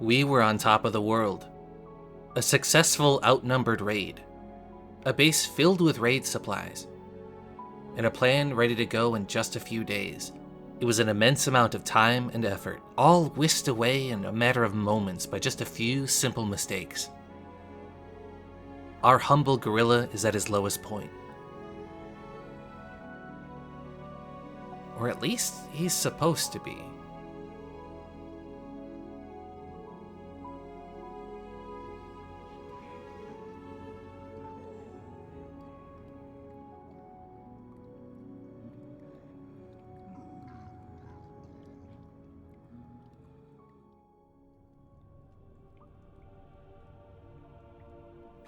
We were on top of the world. A successful outnumbered raid. A base filled with raid supplies. And a plan ready to go in just a few days. It was an immense amount of time and effort, all whisked away in a matter of moments by just a few simple mistakes. Our humble guerrilla is at his lowest point. Or at least he's supposed to be.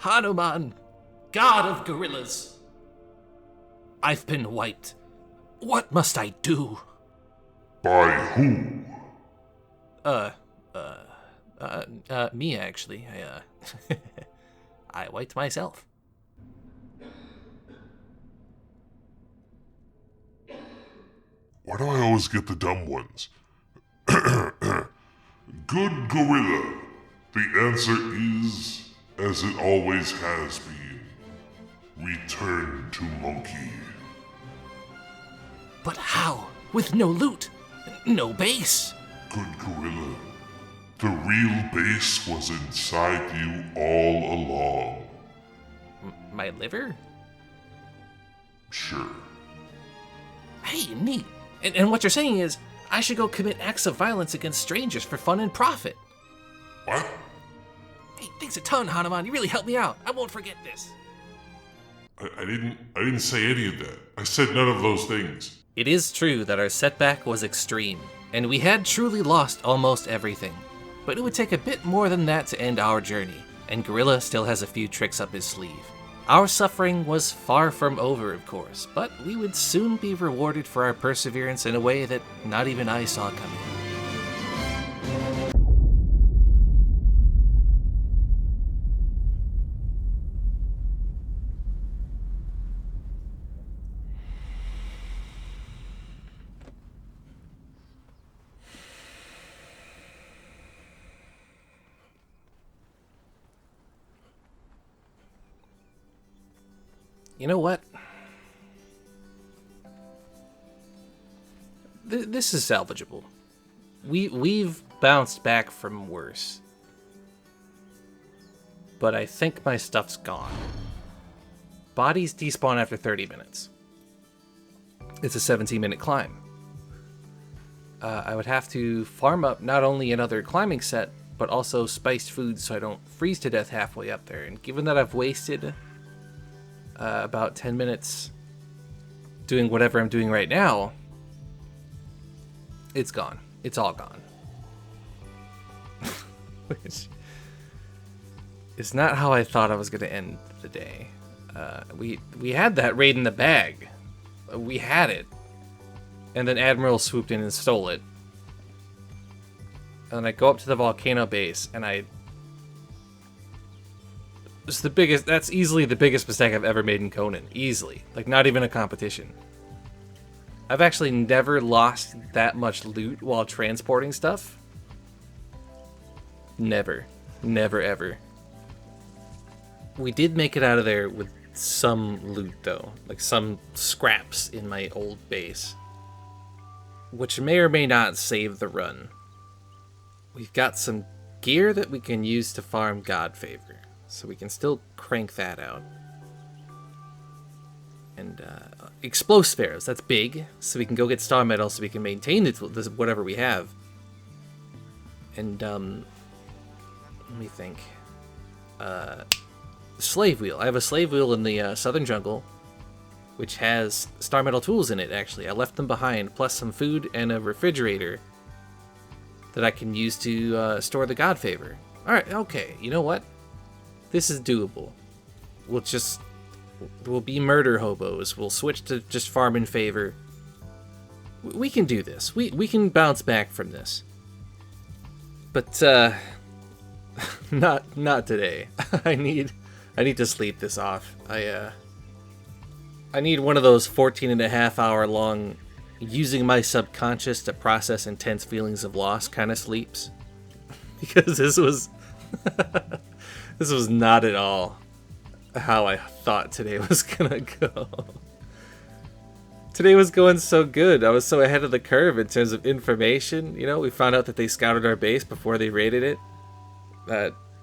Hanuman, god of gorillas. I've been wiped. What must I do? By who? Me actually. I wiped myself. Why do I always get the dumb ones? Good gorilla. The answer is, as it always has been, return to monkey. But how? With no loot, no base. Good gorilla. The real base was inside you all along. My liver? Sure. Hey, neat. And what you're saying is, I should go commit acts of violence against strangers for fun and profit. What? Hey, thanks a ton, Hanuman. You really helped me out. I won't forget this. I didn't say any of that. I said none of those things. It is true that our setback was extreme, and we had truly lost almost everything. But it would take a bit more than that to end our journey, and Gorilla still has a few tricks up his sleeve. Our suffering was far from over, of course, but we would soon be rewarded for our perseverance in a way that not even I saw coming. You know what? This is salvageable. We've bounced back from worse. But I think my stuff's gone. Bodies despawn after 30 minutes. It's a 17-minute climb. I would have to farm up not only another climbing set, but also spiced food so I don't freeze to death halfway up there. And given that I've wasted about 10 minutes doing whatever I'm doing right now, it's gone. It's all gone. Which is not how I thought I was going to end the day. We had that raid in the bag. We had it. And then Admiral swooped in and stole it. And then I go up to the volcano base and that's easily the biggest mistake I've ever made in Conan. Easily. Like, not even a competition. I've actually never lost that much loot while transporting stuff. Never. Never, ever. We did make it out of there with some loot, though. Like, some scraps in my old base. Which may or may not save the run. We've got some gear that we can use to farm God Favor. So we can still crank that out. And explosives, that's big. So we can go get star metal so we can maintain whatever we have. And let me think. Slave wheel. I have a slave wheel in the southern jungle, which has star metal tools in it, actually. I left them behind, plus some food and a refrigerator that I can use to store the God Favor. Alright, okay, you know what? This is doable. We'll be murder hobos. We'll switch to just farming favor. We can do this. We can bounce back from this. But not today. I need to sleep this off. I need one of those 14.5 hour long using my subconscious to process intense feelings of loss kind of sleeps. because this was this was not at all how I thought today was gonna go. Today was going so good. I was so ahead of the curve in terms of information. You know, we found out that they scouted our base before they raided it.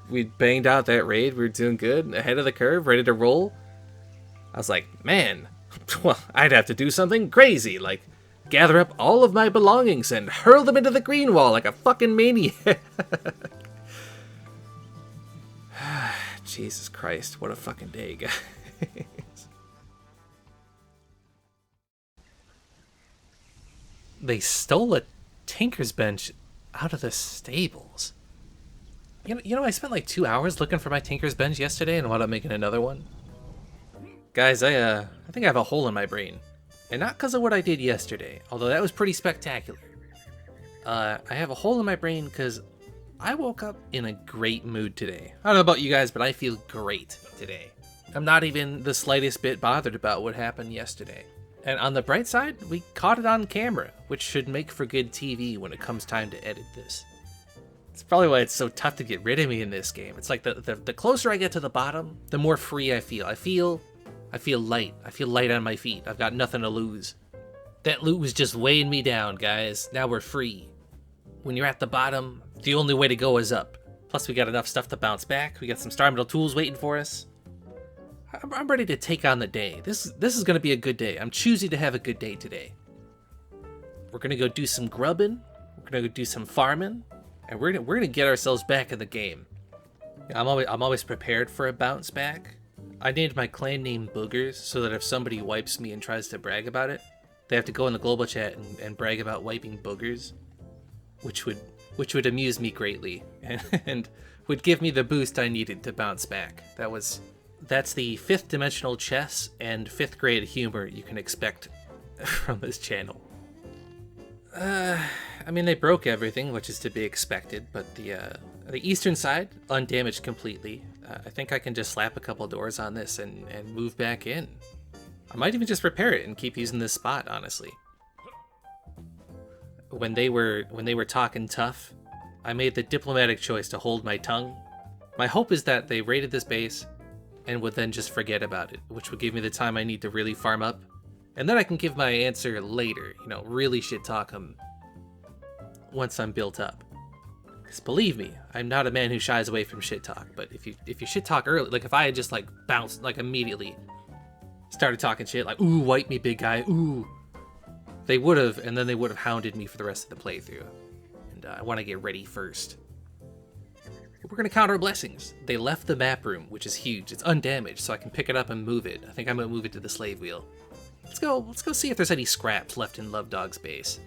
We banged out that raid. We were doing good, ahead of the curve, ready to roll. I was like, man, well, I'd have to do something crazy, like gather up all of my belongings and hurl them into the green wall like a fucking maniac. Jesus Christ, what a fucking day, guys. They stole a tinker's bench out of the stables. You know, I spent like 2 hours looking for my tinker's bench yesterday and wound up making another one. Guys, I think I have a hole in my brain. And not because of what I did yesterday, although that was pretty spectacular. I have a hole in my brain because I woke up in a great mood today. I don't know about you guys, but I feel great today. I'm not even the slightest bit bothered about what happened yesterday. And on the bright side, we caught it on camera, which should make for good TV when it comes time to edit this. It's probably why it's so tough to get rid of me in this game. It's like the closer I get to the bottom, the more free I feel. I feel light. I feel light on my feet. I've got nothing to lose. That loot was just weighing me down, guys. Now we're free. When you're at the bottom, the only way to go is up. Plus, we got enough stuff to bounce back. We got some star metal tools waiting for us. I'm ready to take on the day. This is going to be a good day. I'm choosing to have a good day today. We're going to go do some grubbing. We're going to go do some farming. And we're gonna get ourselves back in the game. I'm always prepared for a bounce back. I named my clan name Boogers so that if somebody wipes me and tries to brag about it, they have to go in the global chat and brag about wiping boogers, which would amuse me greatly and would give me the boost I needed to bounce back. That's the 5th dimensional chess and 5th grade humor you can expect from this channel. I mean, they broke everything, which is to be expected, but the eastern side, undamaged completely. I think I can just slap a couple doors on this and move back in. I might even just repair it and keep using this spot, honestly. When they were talking tough, I made the diplomatic choice to hold my tongue. My hope is that they raided this base and would then just forget about it, which would give me the time I need to really farm up. And then I can give my answer later, you know, really shit talk them once I'm built up. Because believe me, I'm not a man who shies away from shit talk, but if you shit talk early, like if I had just like bounced, like immediately started talking shit, like, ooh, wipe me, big guy, ooh, they would have, and then they would have hounded me for the rest of the playthrough. And I want to get ready first. We're going to count our blessings. They left the map room, which is huge. It's undamaged, so I can pick it up and move it. I think I'm going to move it to the slave wheel. Let's go see if there's any scraps left in Love Dog's base.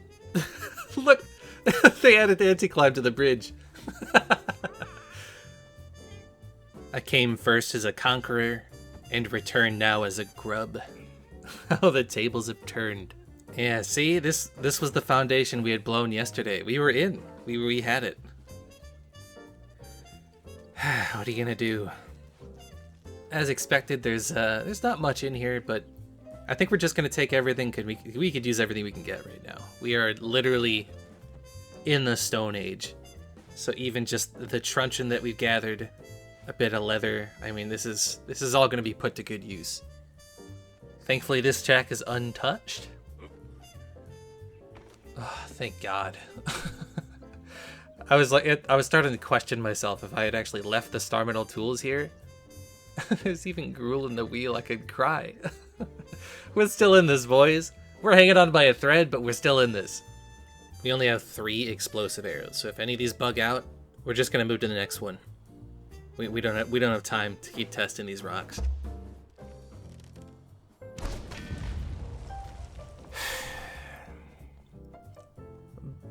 Look, they added the anti-climb to the bridge. I came first as a conqueror and return now as a grub. How the tables have turned. Yeah, see, this was the foundation we had blown yesterday. We were in. We had it. What are you gonna do? As expected, there's not much in here, but I think we're just gonna take everything. We could use everything we can get right now. We are literally in the Stone Age, so even just the truncheon that we've gathered, a bit of leather. I mean, this is all gonna be put to good use. Thankfully, this shack is untouched. Oh, thank God. I was starting to question myself if I had actually left the star metal tools here. There's even gruel in the wheel. I could cry. We're still in this, boys. We're hanging on by a thread, but we're still in this. We only have 3 explosive arrows, so if any of these bug out, we're just gonna move to the next one. We don't have time to keep testing these rocks.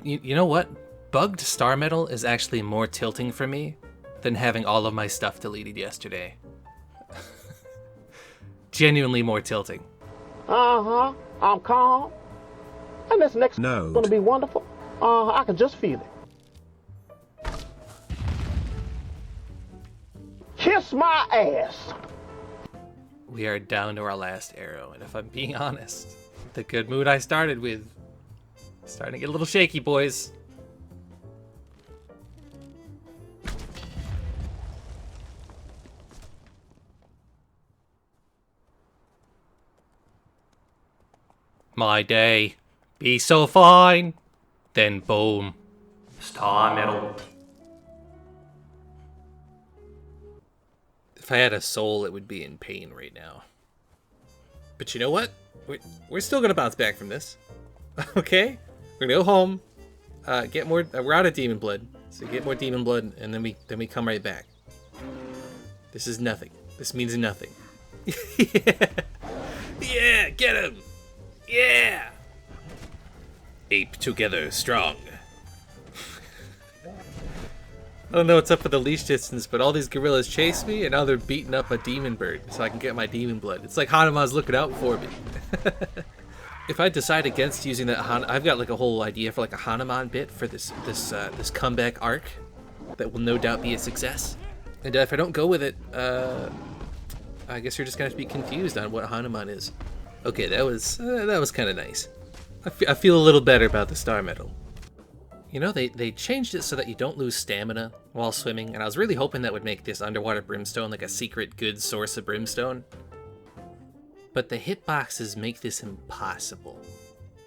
You know what? Bugged star metal is actually more tilting for me than having all of my stuff deleted yesterday. Genuinely more tilting. I'm calm. And this next is gonna be wonderful. I can just feel it. Kiss my ass. We are down to our last arrow, and if I'm being honest, the good mood I started with starting to get a little shaky, boys. My day be so fine. Then boom. Star medal. If I had a soul, it would be in pain right now. But you know what? We're still gonna bounce back from this. Okay? We're gonna go home, get more. We're out of demon blood, so get more demon blood, and then we come right back. This is nothing. This means nothing. Yeah, yeah, get him. Yeah. Ape together, strong. I don't know what's up with the leash distance, but all these gorillas chase me, and now they're beating up a demon bird so I can get my demon blood. It's like Hanuman's looking out for me. If I decide against using that, I've got like a whole idea for like a Hanuman bit for this comeback arc that will no doubt be a success. And if I don't go with it, I guess you're just gonna have to be confused on what Hanuman is. Okay, that was kind of nice. I feel a little better about the star medal. You know, they changed it so that you don't lose stamina while swimming, and I was really hoping that would make this underwater brimstone like a secret good source of brimstone. But the hitboxes make this impossible.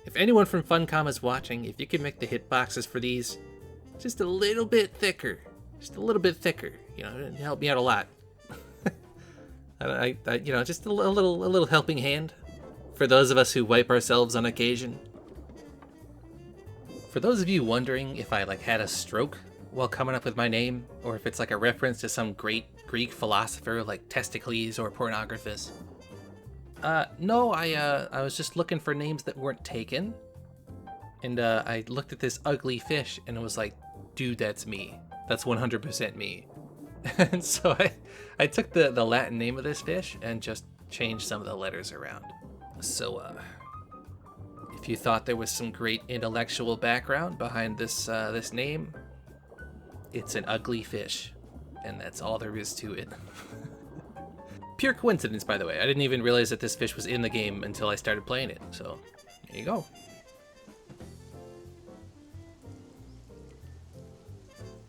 If anyone from Funcom is watching, if you could make the hitboxes for these just a little bit thicker, you know, it'd help me out a lot. I you know, just a little helping hand for those of us who wipe ourselves on occasion. For those of you wondering if I like had a stroke while coming up with my name, or if it's like a reference to some great Greek philosopher like Testicles or Pornographus, no, I was just looking for names that weren't taken, and I looked at this ugly fish and it was like, dude, that's me. That's 100% me. And so I took the Latin name of this fish and just changed some of the letters around. So, if you thought there was some great intellectual background behind this this name, it's an ugly fish, and that's all there is to it. Pure coincidence, by the way. I didn't even realize that this fish was in the game until I started playing it, so there you go.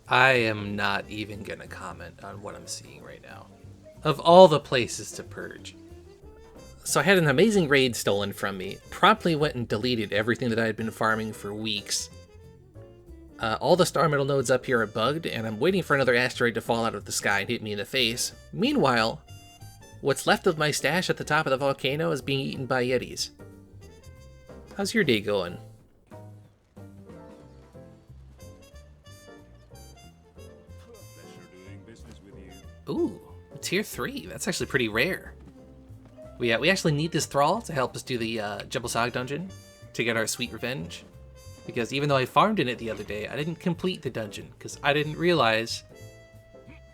I am not even gonna comment on what I'm seeing right now. Of all the places to purge. So I had an amazing raid stolen from me, promptly went and deleted everything that I had been farming for weeks. All the star metal nodes up here are bugged, and I'm waiting for another asteroid to fall out of the sky and hit me in the face. Meanwhile, what's left of my stash at the top of the volcano is being eaten by yetis. How's your day going? Ooh, tier 3. That's actually pretty rare. We actually need this thrall to help us do the Jebel Sag dungeon to get our sweet revenge. Because even though I farmed in it the other day, I didn't complete the dungeon because I didn't realize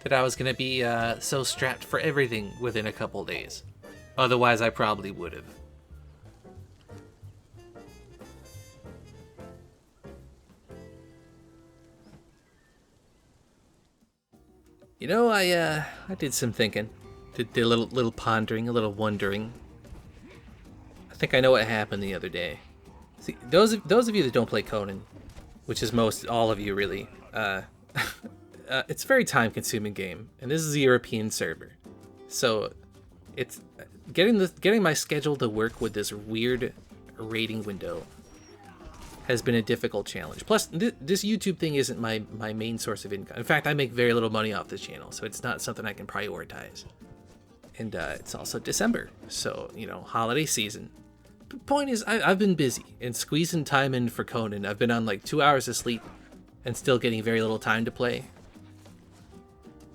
that I was going to be so strapped for everything within a couple days. Otherwise, I probably would have. You know, I did some thinking. Did a little pondering, a little wondering. I think I know what happened the other day. See, those of you that don't play Conan, which is most all of you really, it's a very time-consuming game, and this is a European server, so it's getting my schedule to work with this weird rating window has been a difficult challenge. Plus, this YouTube thing isn't my main source of income. In fact, I make very little money off this channel, so it's not something I can prioritize. And it's also December, so, you know, holiday season. The point is, I've been busy and squeezing time in for Conan. I've been on like 2 hours of sleep and still getting very little time to play.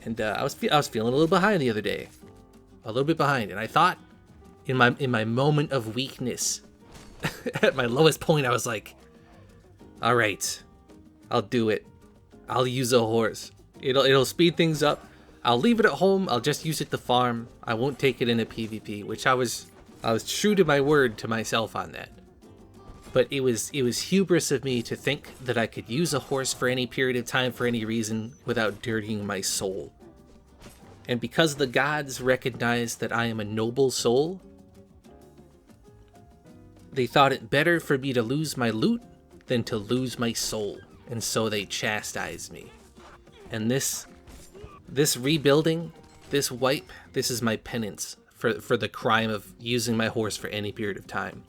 And I was feeling a little behind the other day, a little bit behind. And I thought, in my moment of weakness, at my lowest point, I was like, all right, I'll do it. I'll use a horse. It'll speed things up. I'll leave it at home. I'll just use it to farm. I won't take it into PvP, which I was true to my word to myself on that. But it was hubris of me to think that I could use a horse for any period of time for any reason without dirtying my soul. And because the gods recognize that I am a noble soul, they thought it better for me to lose my loot than to lose my soul, and so they chastised me. And this rebuilding, this wipe, this is my penance for the crime of using my horse for any period of time.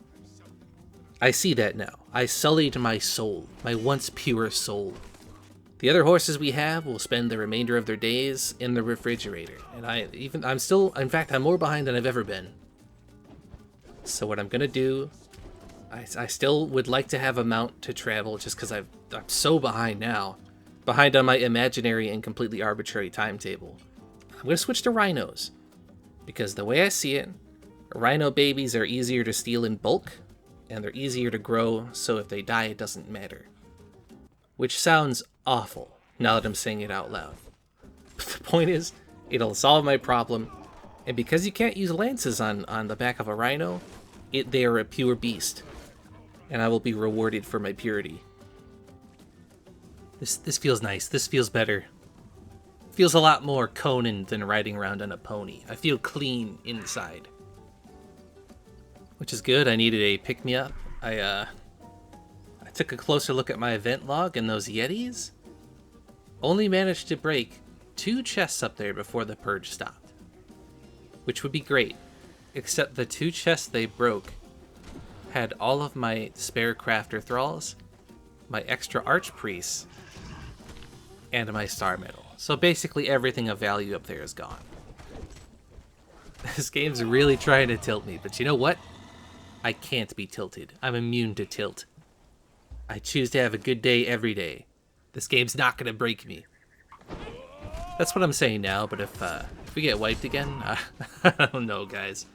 I see that now. I sullied my soul, my once pure soul. The other horses we have will spend the remainder of their days in the refrigerator. And I'm more behind than I've ever been. So what I'm gonna do, I still would like to have a mount to travel just because I'm so behind now. Behind on my imaginary and completely arbitrary timetable. I'm gonna switch to rhinos. Because the way I see it, rhino babies are easier to steal in bulk, and they're easier to grow, so if they die, it doesn't matter. Which sounds awful, now that I'm saying it out loud. But the point is, it'll solve my problem, and because you can't use lances on the back of a rhino, they are a pure beast, and I will be rewarded for my purity. This feels nice, this feels better. Feels a lot more Conan than riding around on a pony. I feel clean inside. Which is good. I needed a pick-me-up. I took a closer look at my event log, and those Yetis only managed to break 2 chests up there before the purge stopped. Which would be great. Except the 2 chests they broke had all of my spare crafter thralls, my extra archpriests, and my star medal. So basically everything of value up there is gone. This game's really trying to tilt me, but you know what? I can't be tilted. I'm immune to tilt. I choose to have a good day every day. This game's not gonna break me. That's what I'm saying now, but if we get wiped again, I don't know, guys.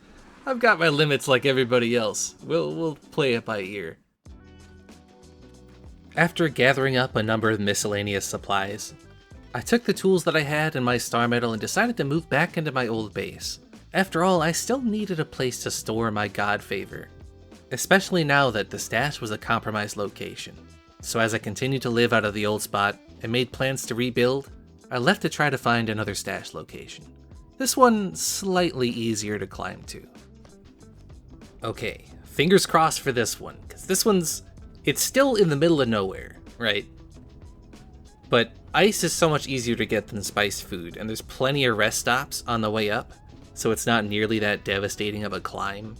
I've got my limits like everybody else. We'll play it by ear. After gathering up a number of miscellaneous supplies, I took the tools that I had and my star medal and decided to move back into my old base. After all, I still needed a place to store my god favor, especially now that the stash was a compromised location. So as I continued to live out of the old spot and made plans to rebuild, I left to try to find another stash location. This one slightly easier to climb to. Okay, fingers crossed for this one, because it's still in the middle of nowhere, right? But ice is so much easier to get than spiced food, and there's plenty of rest stops on the way up, so it's not nearly that devastating of a climb.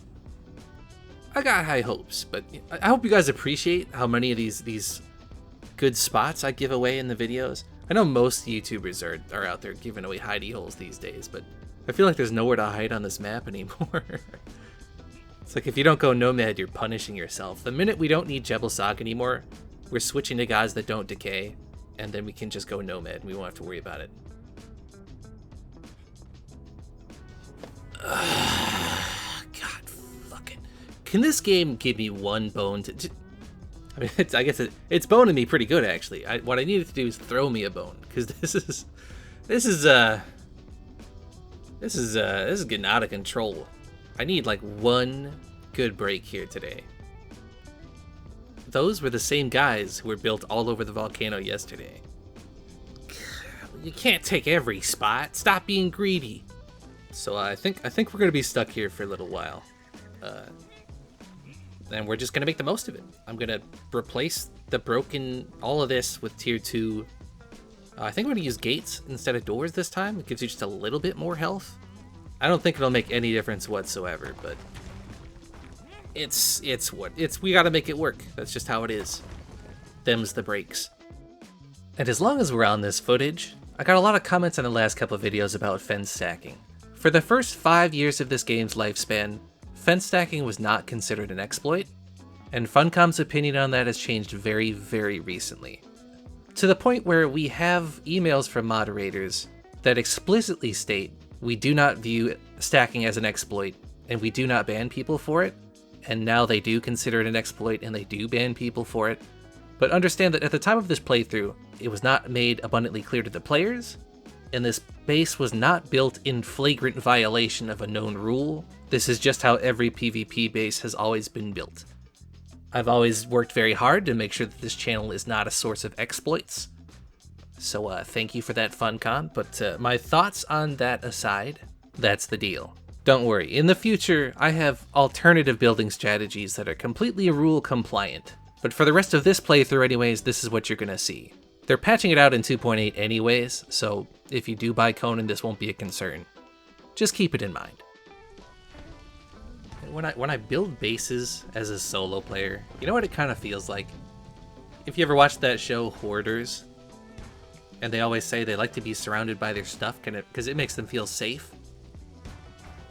I got high hopes, but I hope you guys appreciate how many of these good spots I give away in the videos. I know most YouTubers are out there giving away hidey holes these days, but I feel like there's nowhere to hide on this map anymore. It's like if you don't go Nomad, you're punishing yourself. The minute we don't need Jebel Sag anymore, we're switching to gods that don't decay, and then we can just go Nomad and we won't have to worry about it. God, fuck it. Can this game give me one bone to... I mean, I guess it's boning me pretty good, actually. What I needed to do is throw me a bone, because this is getting out of control. I need like one good break here today. Those were the same guys who were built all over the volcano yesterday. You can't take every spot. Stop being greedy. So I think we're gonna be stuck here for a little while. And we're just gonna make the most of it. I'm gonna replace all of this with tier 2. I think I'm gonna use gates instead of doors this time. It gives you just a little bit more health. I don't think it'll make any difference whatsoever, but we gotta make it work. That's just how it is. Them's the breaks. And as long as we're on this footage, I got a lot of comments on the last couple of videos about fence stacking. For the first 5 years of this game's lifespan, fence stacking was not considered an exploit, and Funcom's opinion on that has changed very, very recently. To the point where we have emails from moderators that explicitly state we do not view stacking as an exploit, and we do not ban people for it, and now they do consider it an exploit and they do ban people for it. But understand that at the time of this playthrough, it was not made abundantly clear to the players, and this base was not built in flagrant violation of a known rule. This is just how every PvP base has always been built. I've always worked very hard to make sure that this channel is not a source of exploits. So thank you for that, Funcom, but my thoughts on that aside, that's the deal. Don't worry, in the future, I have alternative building strategies that are completely rule compliant. But for the rest of this playthrough anyways, this is what you're gonna see. They're patching it out in 2.8 anyways, so if you do buy Conan, this won't be a concern. Just keep it in mind. when I build bases as a solo player, you know what it kind of feels like? If you ever watched that show Hoarders, and they always say they like to be surrounded by their stuff because it makes them feel safe.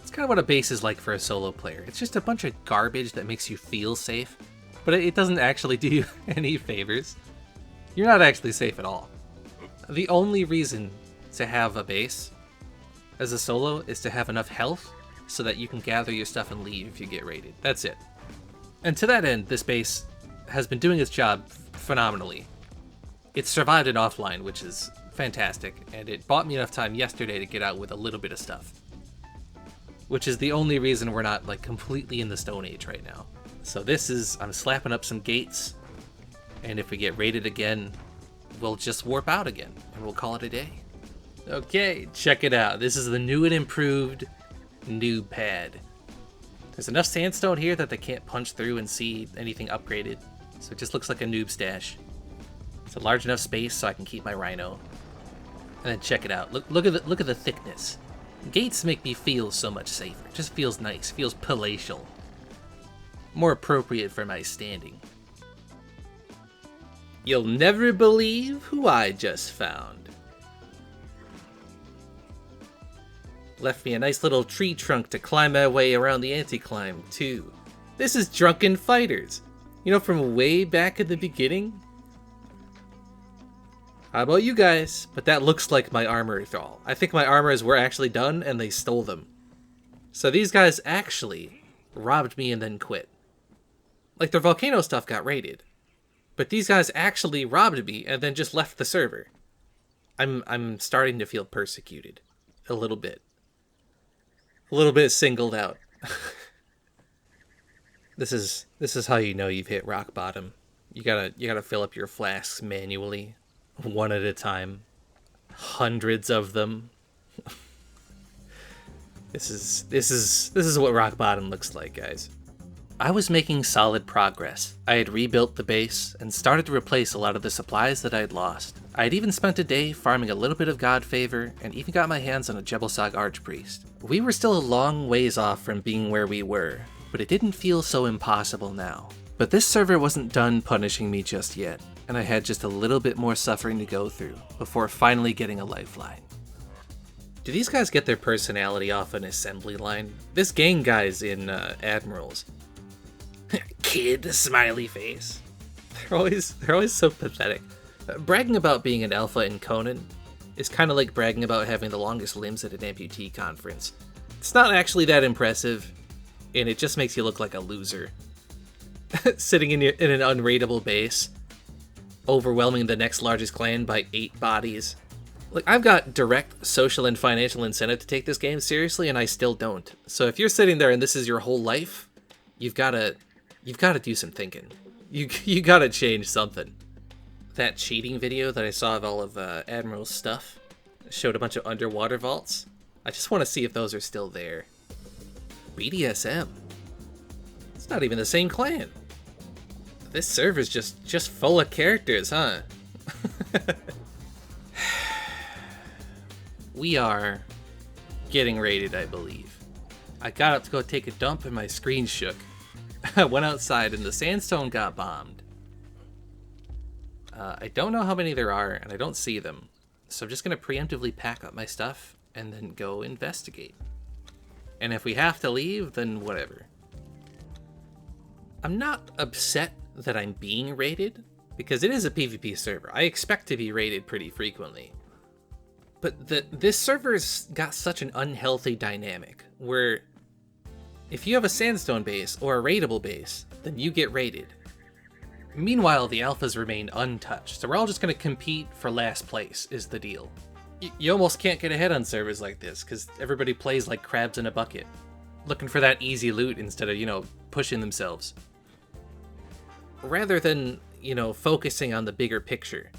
It's kind of what a base is like for a solo player. It's just a bunch of garbage that makes you feel safe, but it doesn't actually do you any favors. You're not actually safe at all. The only reason to have a base as a solo is to have enough health so that you can gather your stuff and leave if you get raided. That's it. And to that end, this base has been doing its job phenomenally. It survived it offline, which is fantastic, and it bought me enough time yesterday to get out with a little bit of stuff. Which is the only reason we're not like completely in the Stone Age right now. So I'm slapping up some gates, and if we get raided again, we'll just warp out again, and we'll call it a day. Okay, check it out. This is the new and improved noob pad. There's enough sandstone here that they can't punch through and see anything upgraded, so it just looks like a noob stash. It's a large enough space so I can keep my rhino. And then check it out. Look at the thickness. Gates make me feel so much safer. It just feels nice. Feels palatial. More appropriate for my standing. You'll never believe who I just found. Left me a nice little tree trunk to climb my way around the anti-climb, too. This is Drunken Fighters. You know, from way back at the beginning? How about you guys? But that looks like my armor thrall. I think my armors were actually done and they stole them. So these guys actually robbed me and then quit. Like their volcano stuff got raided. But these guys actually robbed me and then just left the server. I'm starting to feel persecuted. A little bit. A little bit singled out. This is how you know you've hit rock bottom. You gotta fill up your flasks manually. One at a time. Hundreds of them. This is what rock bottom looks like, guys. I was making solid progress. I had rebuilt the base and started to replace a lot of the supplies that I had lost. I had even spent a day farming a little bit of god favor and even got my hands on a Jebelsog Archpriest. We were still a long ways off from being where we were, but it didn't feel so impossible now. But this server wasn't done punishing me just yet, and I had just a little bit more suffering to go through before finally getting a lifeline. Do these guys get their personality off an assembly line? This gang guy's in Admirals. Kid, smiley face. They're always so pathetic. Bragging about being an alpha in Conan is kind of like bragging about having the longest limbs at an amputee conference. It's not actually that impressive, and it just makes you look like a loser. Sitting in an unraidable base, overwhelming the next largest clan by 8 bodies. Like, I've got direct social and financial incentive to take this game seriously, and I still don't. So if you're sitting there and this is your whole life, you've got to do some thinking. You got to change something. That cheating video that I saw of all of Admiral's stuff showed a bunch of underwater vaults. I just want to see if those are still there. BDSM. It's not even the same clan. This server's just full of characters, huh? We are getting raided, I believe. I got up to go take a dump and my screen shook. I went outside and the sandstone got bombed. I don't know how many there are and I don't see them. So I'm just going to preemptively pack up my stuff and then go investigate. And if we have to leave, then whatever. I'm not upset that I'm being raided, because it is a PvP server. I expect to be raided pretty frequently. But this server's got such an unhealthy dynamic, where if you have a sandstone base or a raidable base, then you get raided. Meanwhile, the alphas remain untouched, so we're all just going to compete for last place, is the deal. You almost can't get ahead on servers like this, because everybody plays like crabs in a bucket, looking for that easy loot instead of, pushing themselves. Rather than, focusing on the bigger picture.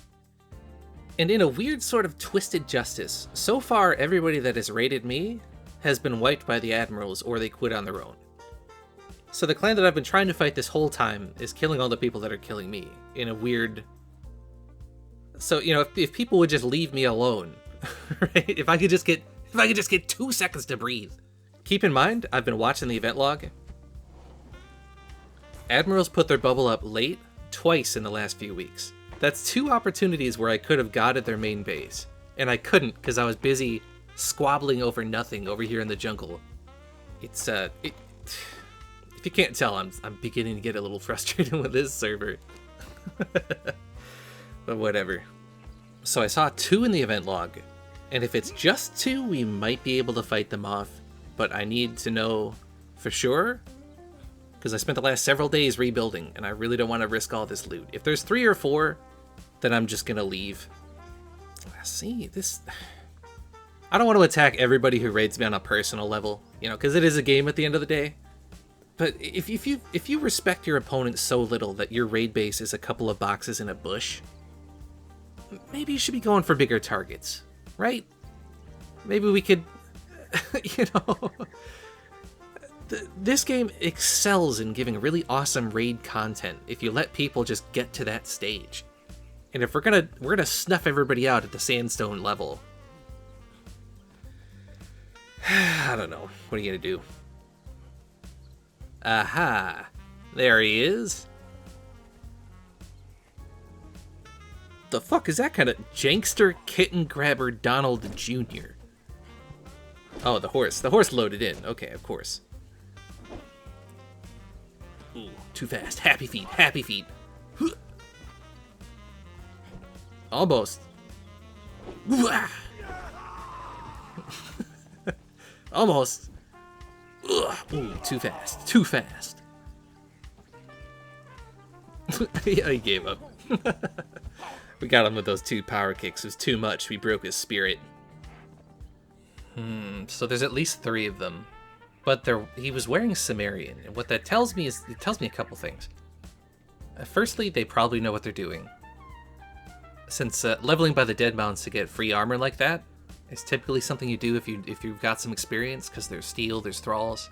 And in a weird sort of twisted justice, so far everybody that has raided me has been wiped by the Admirals or they quit on their own. So the clan that I've been trying to fight this whole time is killing all the people that are killing me in a weird... So, if people would just leave me alone, right? If I could just get 2 seconds to breathe. Keep in mind, I've been watching the event log, Admirals put their bubble up late twice in the last few weeks. That's 2 opportunities where I could have got at their main base, and I couldn't because I was busy squabbling over nothing over here in the jungle. It's if you can't tell, I'm beginning to get a little frustrated with this server. But whatever. So I saw 2 in the event log, and if it's just 2, we might be able to fight them off, but I need to know for sure, because I spent the last several days rebuilding, and I really don't want to risk all this loot. If there's 3 or 4, then I'm just gonna leave. See, this... I don't want to attack everybody who raids me on a personal level, you know, because it is a game at the end of the day. But if you respect your opponent so little that your raid base is a couple of boxes in a bush, maybe you should be going for bigger targets, right? Maybe we could, you know... This game excels in giving really awesome raid content if you let people just get to that stage. And if we're gonna snuff everybody out at the sandstone level, I don't know. What are you gonna do? Aha! There he is. The fuck is that kind of Jankster Kitten Grabber Donald Jr.? Oh, the horse. The horse loaded in. Okay, of course. Ooh, too fast. Happy feet. Happy feet. Almost. Almost. Ooh, too fast. Too fast. Yeah, he gave up. We got him with those 2 power kicks. It was too much. We broke his spirit. So there's at least 3 of them. But he was wearing Sumerian. And what that tells me is, it tells me a couple things. Firstly, they probably know what they're doing. Since leveling by the dead mounts to get free armor like that is typically something you do if you've got some experience, because there's steel, there's thralls.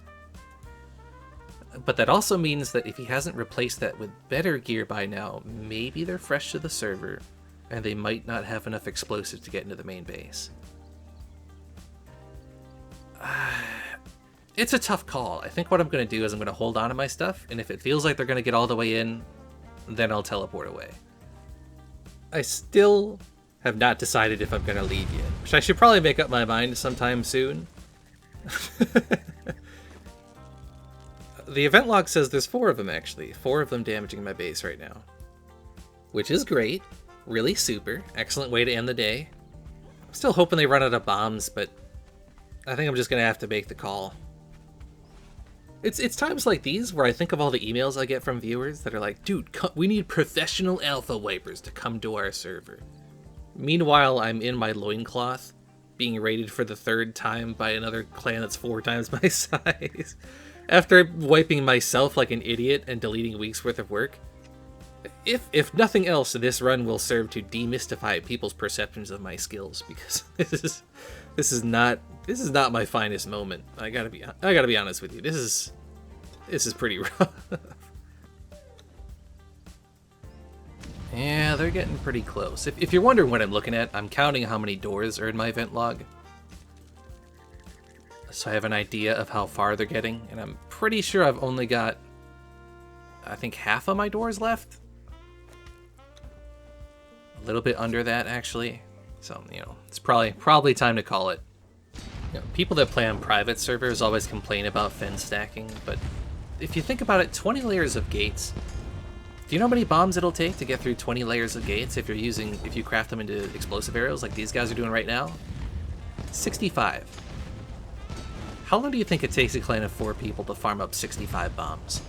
But that also means that if he hasn't replaced that with better gear by now, maybe they're fresh to the server, and they might not have enough explosives to get into the main base. It's a tough call. I think what I'm going to do is I'm going to hold on to my stuff, and if it feels like they're going to get all the way in, then I'll teleport away. I still have not decided if I'm going to leave yet, which I should probably make up my mind sometime soon. The event log says there's 4 of them, actually. 4 of them damaging my base right now. Which is great. Really super. Excellent way to end the day. I'm still hoping they run out of bombs, but I think I'm just going to have to make the call. It's times like these where I think of all the emails I get from viewers that are like, dude, we need professional alpha wipers to come to our server. Meanwhile, I'm in my loincloth, being raided for the 3rd time by another clan that's 4 times my size. After wiping myself like an idiot and deleting weeks worth of work. If nothing else, this run will serve to demystify people's perceptions of my skills, because this is not my finest moment. I gotta be honest with you. This is pretty rough. Yeah, they're getting pretty close. If you're wondering what I'm looking at, I'm counting how many doors are in my event log, so I have an idea of how far they're getting, and I'm pretty sure I've only got, I think, half of my doors left. A little bit under that, actually. So, you know, it's probably time to call it. You know, people that play on private servers always complain about fen stacking, but if you think about it, 20 layers of gates. Do you know how many bombs it'll take to get through 20 layers of gates if you craft them into explosive arrows like these guys are doing right now? 65. How long do you think it takes a clan of 4 people to farm up 65 bombs?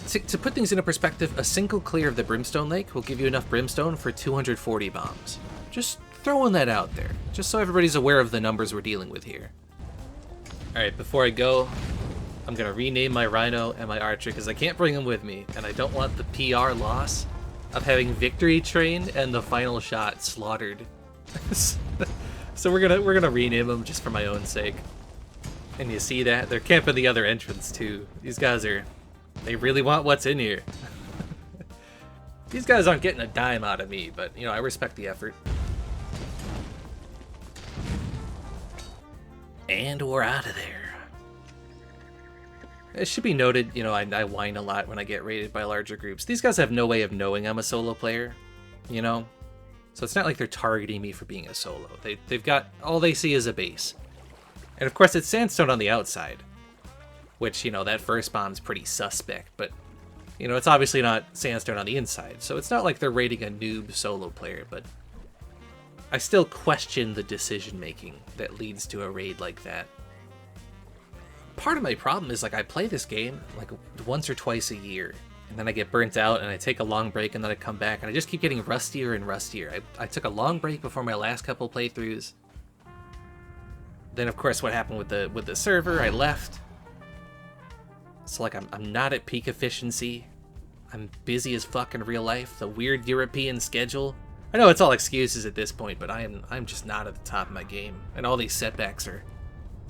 To put things into perspective, a single clear of the Brimstone Lake will give you enough brimstone for 240 bombs. Just throwing that out there, just so everybody's aware of the numbers we're dealing with here. Alright, before I go, I'm going to rename my Rhino and my Archer because I can't bring them with me, and I don't want the PR loss of having Victory Train and the final shot slaughtered. So we're gonna rename them just for my own sake. And you see that? They're camping the other entrance too. These guys they really want what's in here. These guys aren't getting a dime out of me, but, you know, I respect the effort. And we're out of there. It should be noted, you know, I whine a lot when I get raided by larger groups. These guys have no way of knowing I'm a solo player, you know? So it's not like they're targeting me for being a solo. They've got, all they see is a base. And of course it's sandstone on the outside, which, you know, that first bomb's pretty suspect, but, you know, it's obviously not sandstone on the inside. So it's not like they're raiding a noob solo player, but I still question the decision making that leads to a raid like that. Part of my problem is, like, I play this game like once or twice a year, and then I get burnt out and I take a long break and then I come back and I just keep getting rustier and rustier. I took a long break before my last couple playthroughs. Then of course what happened with the server, I left. So like I'm not at peak efficiency. I'm busy as fuck in real life. The weird European schedule. I know it's all excuses at this point, but I'm just not at the top of my game. And all these setbacks are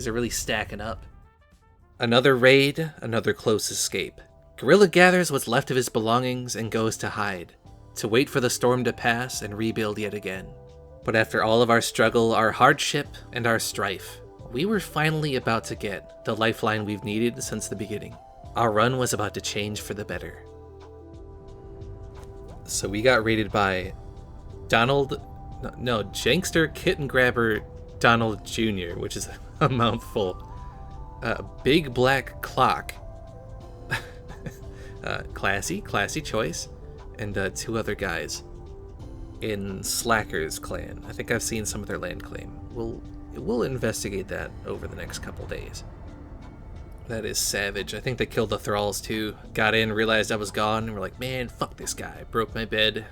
really stacking up. Another raid, another close escape. Gorilla gathers what's left of his belongings and goes to hide, to wait for the storm to pass and rebuild yet again. But after all of our struggle, our hardship, and our strife, we were finally about to get the lifeline we've needed since the beginning. Our run was about to change for the better. So we got raided by Jankster Kitten Grabber Donald Jr., which is a mouthful. Big Black Clock. Classy choice. And 2 other guys in Slacker's clan. I think I've seen some of their land claim. We'll investigate that over the next couple days. That is savage. I think they killed the thralls too. Got in, realized I was gone, and we're like, man, fuck this guy. Broke my bed.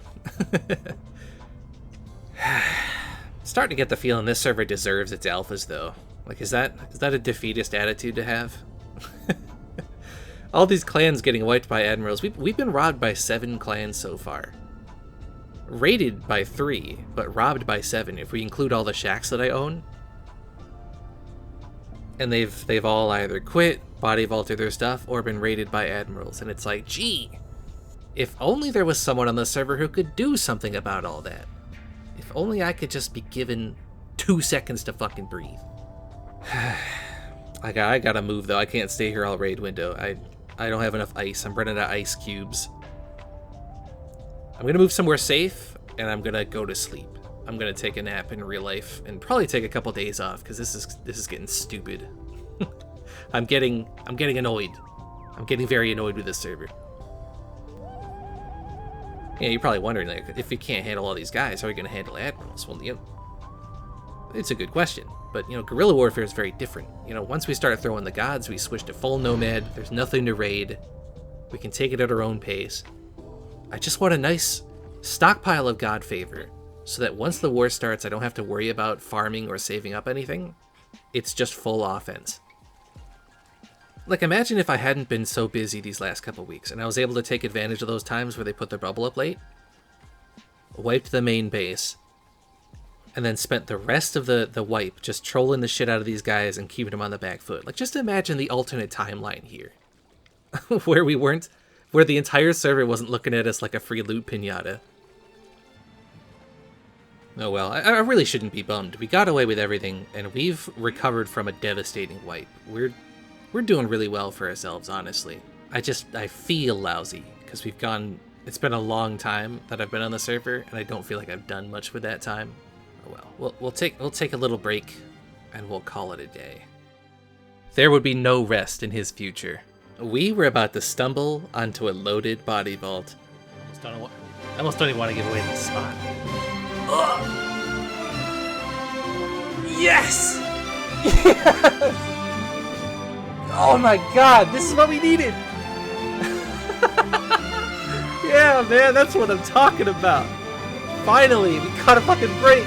Starting to get the feeling this server deserves its alphas though. Like, is that a defeatist attitude to have? All these clans getting wiped by admirals. We've been robbed by 7 clans so far. Raided by 3, but robbed by 7 if we include all the shacks that I own. And they've all either quit, body vaulted their stuff, or been raided by admirals. And it's like, gee, if only there was someone on the server who could do something about all that. If only I could just be given 2 seconds to fucking breathe. I gotta move though. I can't stay here all raid window. I don't have enough ice. I'm running out of ice cubes. I'm gonna move somewhere safe, and I'm gonna go to sleep. I'm gonna take a nap in real life, and probably take a couple days off because this is getting stupid. I'm getting annoyed. I'm getting very annoyed with this server. Yeah, you're probably wondering, like, if you can't handle all these guys, how are you gonna handle admirals? Well, you know, it's a good question. But, you know, guerrilla warfare is very different. You know, once we start throwing the gods, we switch to full nomad. There's nothing to raid. We can take it at our own pace. I just want a nice stockpile of god favor, so that once the war starts, I don't have to worry about farming or saving up anything. It's just full offense. Like, imagine if I hadn't been so busy these last couple weeks, and I was able to take advantage of those times where they put their bubble up late, wiped the main base, and then spent the rest of the wipe just trolling the shit out of these guys and keeping them on the back foot. Like, just imagine the alternate timeline here. where the entire server wasn't looking at us like a free loot pinata. Oh well, I really shouldn't be bummed. We got away with everything, and we've recovered from a devastating wipe. We're doing really well for ourselves, honestly. I feel lousy, because it's been a long time that I've been on the server, and I don't feel like I've done much with that time. Well, we'll take a little break, and we'll call it a day. There would be no rest in his future. We were about to stumble onto a loaded body vault. I almost don't even want to give away this spot. Ugh. Yes! Yes! Oh my god, this is what we needed! Yeah, man, that's what I'm talking about. Finally, we got a fucking break.